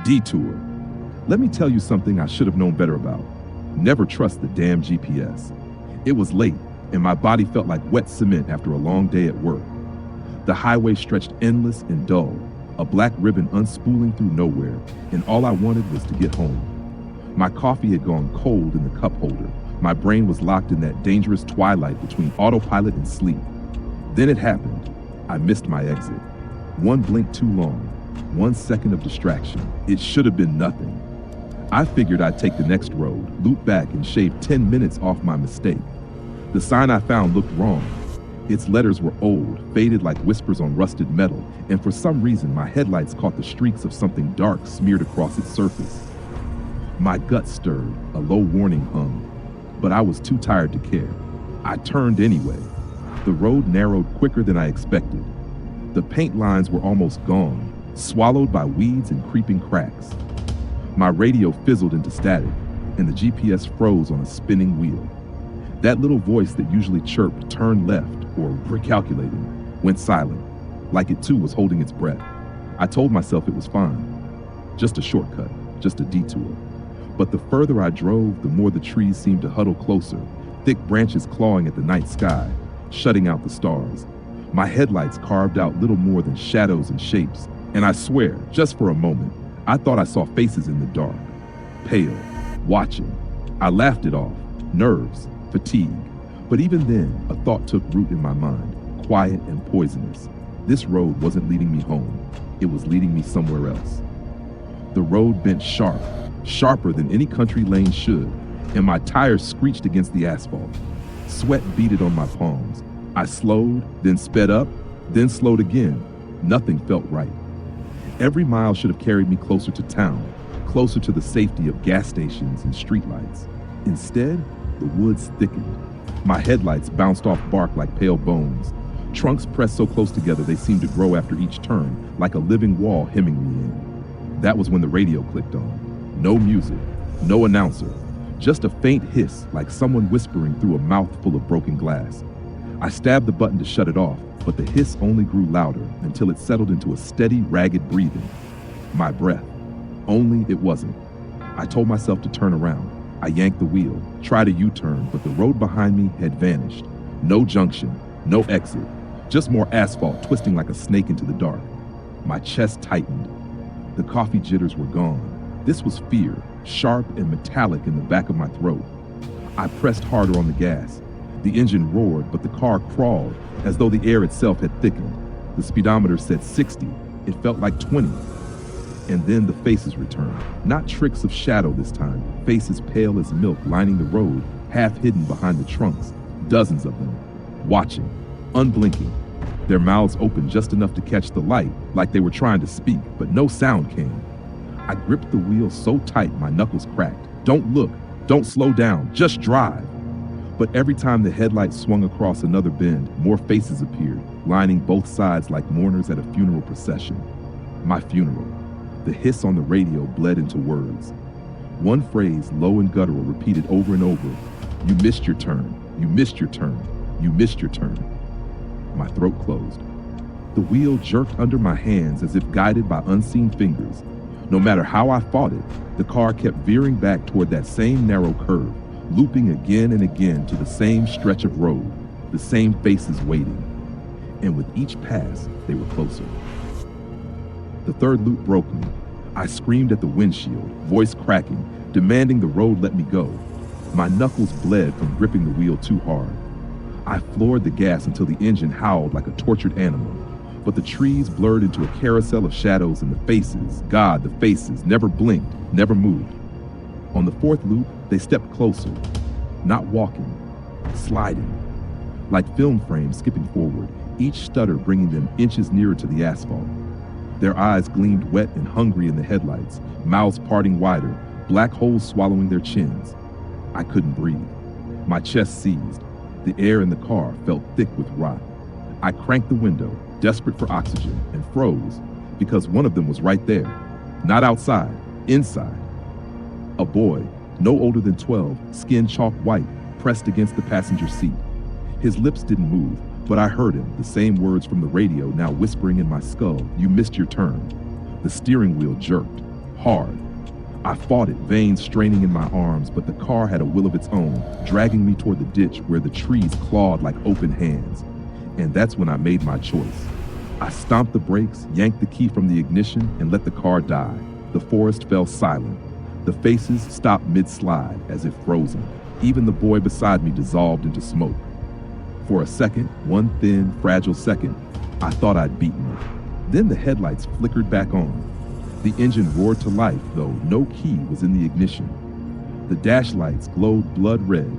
Detour. Let me tell you something I should have known better about. Never trust the damn GPS. It was late, and my body felt like wet cement after a long day at work. The highway stretched endless and dull, a black ribbon unspooling through nowhere, and all I wanted was to get home. My coffee had gone cold in the cup holder. My brain was locked in that dangerous twilight between autopilot and sleep. Then it happened. I missed my exit. One blink too long, 1 second of distraction. It should have been nothing. I figured I'd take the next road, loop back, and shave 10 minutes off my mistake. The sign I found looked wrong. Its letters were old, faded like whispers on rusted metal, and for some reason my headlights caught the streaks of something dark smeared across its surface. My gut stirred, a low warning hung, but I was too tired to care. I turned anyway. The road narrowed quicker than I expected. The paint lines were almost gone, swallowed by weeds and creeping cracks. My radio fizzled into static, and the GPS froze on a spinning wheel. That little voice that usually chirped "turn left" or "recalculating" went silent, like it too was holding its breath. I told myself it was fine. Just a shortcut, just a detour. But the further I drove, the more the trees seemed to huddle closer, thick branches clawing at the night sky, shutting out the stars. My headlights carved out little more than shadows and shapes, and I swear, just for a moment, I thought I saw faces in the dark, pale, watching. I laughed it off, nerves, fatigue. But even then, a thought took root in my mind, quiet and poisonous. This road wasn't leading me home. It was leading me somewhere else. The road bent sharp, sharper than any country lane should, and my tires screeched against the asphalt. Sweat beaded on my palms. I slowed, then sped up, then slowed again. Nothing felt right. Every mile should have carried me closer to town, closer to the safety of gas stations and streetlights. Instead, the woods thickened. My headlights bounced off bark like pale bones. Trunks pressed so close together they seemed to grow after each turn, like a living wall hemming me in. That was when the radio clicked on. No music, no announcer, just a faint hiss like someone whispering through a mouthful of broken glass. I stabbed the button to shut it off, but the hiss only grew louder until it settled into a steady, ragged breathing. My breath. Only it wasn't. I told myself to turn around. I yanked the wheel, tried a U-turn, but the road behind me had vanished. No junction, no exit, just more asphalt twisting like a snake into the dark. My chest tightened. The coffee jitters were gone. This was fear, sharp and metallic in the back of my throat. I pressed harder on the gas. The engine roared, but the car crawled, as though the air itself had thickened. The speedometer said 60. It felt like 20. And then the faces returned. Not tricks of shadow this time. Faces pale as milk lining the road, half hidden behind the trunks. Dozens of them. Watching. Unblinking. Their mouths open just enough to catch the light, like they were trying to speak, but no sound came. I gripped the wheel so tight my knuckles cracked. Don't look. Don't slow down. Just drive. But every time the headlights swung across another bend, more faces appeared, lining both sides like mourners at a funeral procession. My funeral. The hiss on the radio bled into words. One phrase, low and guttural, repeated over and over. You missed your turn. You missed your turn. You missed your turn. My throat closed. The wheel jerked under my hands as if guided by unseen fingers. No matter how I fought it, the car kept veering back toward that same narrow curve, looping again and again to the same stretch of road, the same faces waiting. And with each pass, they were closer. The third loop broke me. I screamed at the windshield, voice cracking, demanding the road let me go. My knuckles bled from gripping the wheel too hard. I floored the gas until the engine howled like a tortured animal. But the trees blurred into a carousel of shadows, and the faces, God, the faces, never blinked, never moved. On the fourth loop, they stepped closer, not walking, sliding, like film frames skipping forward, each stutter bringing them inches nearer to the asphalt. Their eyes gleamed wet and hungry in the headlights, mouths parting wider, black holes swallowing their chins. I couldn't breathe. My chest seized. The air in the car felt thick with rot. I cranked the window, desperate for oxygen, and froze because one of them was right there. Not outside, inside. A boy, no older than 12, skin chalk white, pressed against the passenger seat. His lips didn't move, but I heard him, the same words from the radio now whispering in my skull. You missed your turn. The steering wheel jerked. hard. I fought it, veins straining in my arms, but the car had a will of its own, dragging me toward the ditch where the trees clawed like open hands. And that's when I made my choice. I stomped the brakes, yanked the key from the ignition, and let the car die. The forest fell silent. The faces stopped mid-slide, as if frozen. Even the boy beside me dissolved into smoke. For a second, one thin, fragile second, I thought I'd beaten it. Then the headlights flickered back on. The engine roared to life, though no key was in the ignition. The dash lights glowed blood red,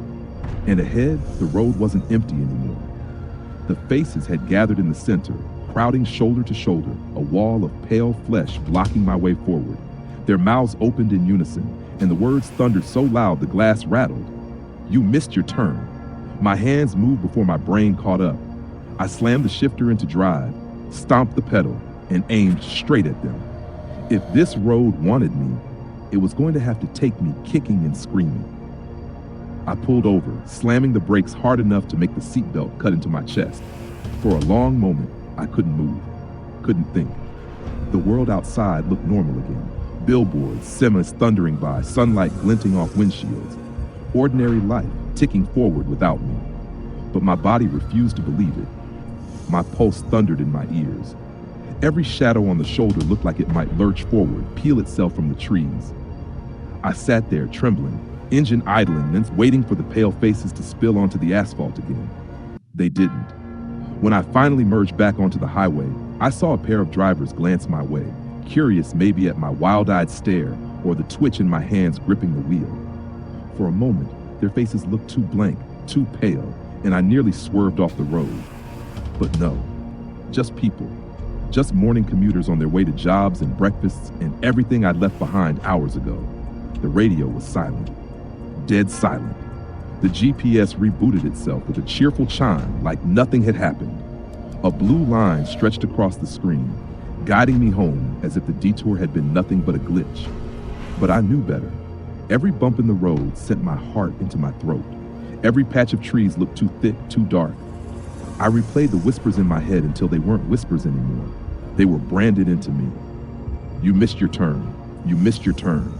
and ahead, the road wasn't empty anymore. The faces had gathered in the center, crowding shoulder to shoulder, a wall of pale flesh blocking my way forward. Their mouths opened in unison, and the words thundered so loud the glass rattled. "You missed your turn." My hands moved before my brain caught up. I slammed the shifter into drive, stomped the pedal, and aimed straight at them. If this road wanted me, it was going to have to take me kicking and screaming. I pulled over, slamming the brakes hard enough to make the seatbelt cut into my chest. For a long moment, I couldn't move, couldn't think. The world outside looked normal again. Billboards, semis thundering by, sunlight glinting off windshields. Ordinary life ticking forward without me. But my body refused to believe it. My pulse thundered in my ears. Every shadow on the shoulder looked like it might lurch forward, peel itself from the trees. I sat there trembling, engine idling, then waiting for the pale faces to spill onto the asphalt again. They didn't. When I finally merged back onto the highway, I saw a pair of drivers glance my way, curious maybe at my wild-eyed stare or the twitch in my hands gripping the wheel. For a moment, their faces looked too blank, too pale, and I nearly swerved off the road. But no, just people. Just morning commuters on their way to jobs and breakfasts and everything I'd left behind hours ago. The radio was silent. Dead silent. The GPS rebooted itself with a cheerful chime like nothing had happened. A blue line stretched across the screen, guiding me home as if the detour had been nothing but a glitch. But I knew better. Every bump in the road sent my heart into my throat. Every patch of trees looked too thick, too dark. I replayed the whispers in my head until they weren't whispers anymore. They were branded into me. You missed your turn. You missed your turn.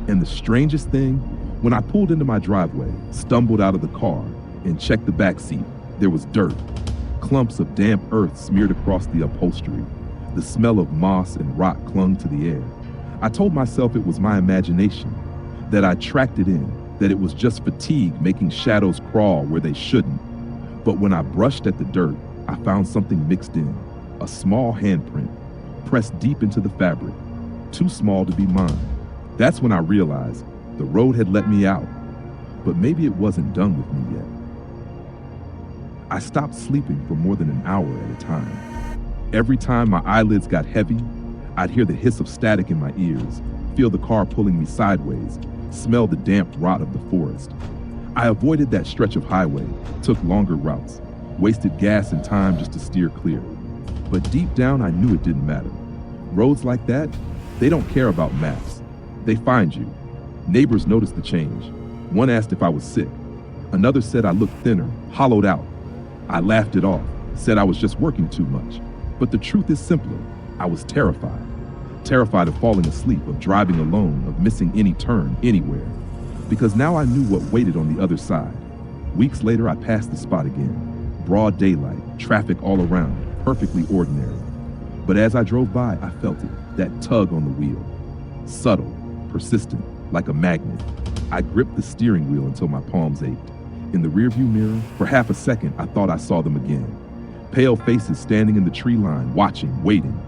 And the strangest thing, when I pulled into my driveway, stumbled out of the car, and checked the back seat, there was dirt. Clumps of damp earth smeared across the upholstery. The smell of moss and rot clung to the air. I told myself it was my imagination, that I tracked it in, that it was just fatigue making shadows crawl where they shouldn't. But when I brushed at the dirt, I found something mixed in, a small handprint, pressed deep into the fabric, too small to be mine. That's when I realized the road had let me out, but maybe it wasn't done with me yet. I stopped sleeping for more than an hour at a time. Every time my eyelids got heavy, I'd hear the hiss of static in my ears, feel the car pulling me sideways, smell the damp rot of the forest. I avoided that stretch of highway, took longer routes, wasted gas and time just to steer clear. But deep down, I knew it didn't matter. Roads like that, they don't care about maps. They find you. Neighbors noticed the change. One asked if I was sick. Another said I looked thinner, hollowed out. I laughed it off, said I was just working too much. But the truth is simpler. I was terrified. Terrified of falling asleep, of driving alone, of missing any turn, anywhere. Because now I knew what waited on the other side. Weeks later, I passed the spot again. Broad daylight, traffic all around, perfectly ordinary. But as I drove by, I felt it, that tug on the wheel. Subtle, persistent, like a magnet. I gripped the steering wheel until my palms ached. In the rearview mirror, for half a second, I thought I saw them again. Pale faces standing in the tree line, watching, waiting.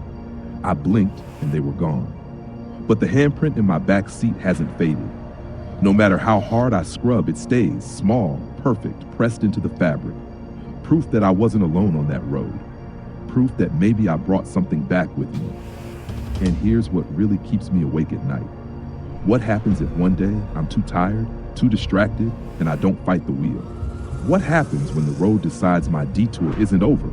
I blinked, and they were gone. But the handprint in my back seat hasn't faded. No matter how hard I scrub, it stays small, perfect, pressed into the fabric. Proof that I wasn't alone on that road. Proof that maybe I brought something back with me. And here's what really keeps me awake at night. What happens if one day I'm too tired, too distracted, and I don't fight the wheel? What happens when the road decides my detour isn't over?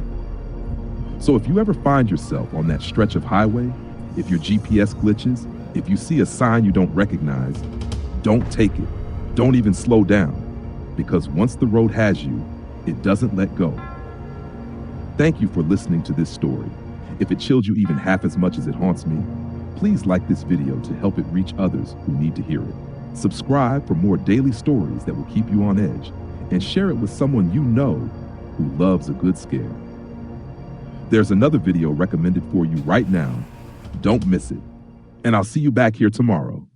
So if you ever find yourself on that stretch of highway, if your GPS glitches, if you see a sign you don't recognize, don't take it. Don't even slow down. Because once the road has you, it doesn't let go. Thank you for listening to this story. If it chilled you even half as much as it haunts me, Please like this video to help it reach others who need to hear it. Subscribe for more daily stories that will keep you on edge, and share it with someone you know who loves a good scare. There's another video recommended for you right now. Don't miss it. And I'll see you back here tomorrow.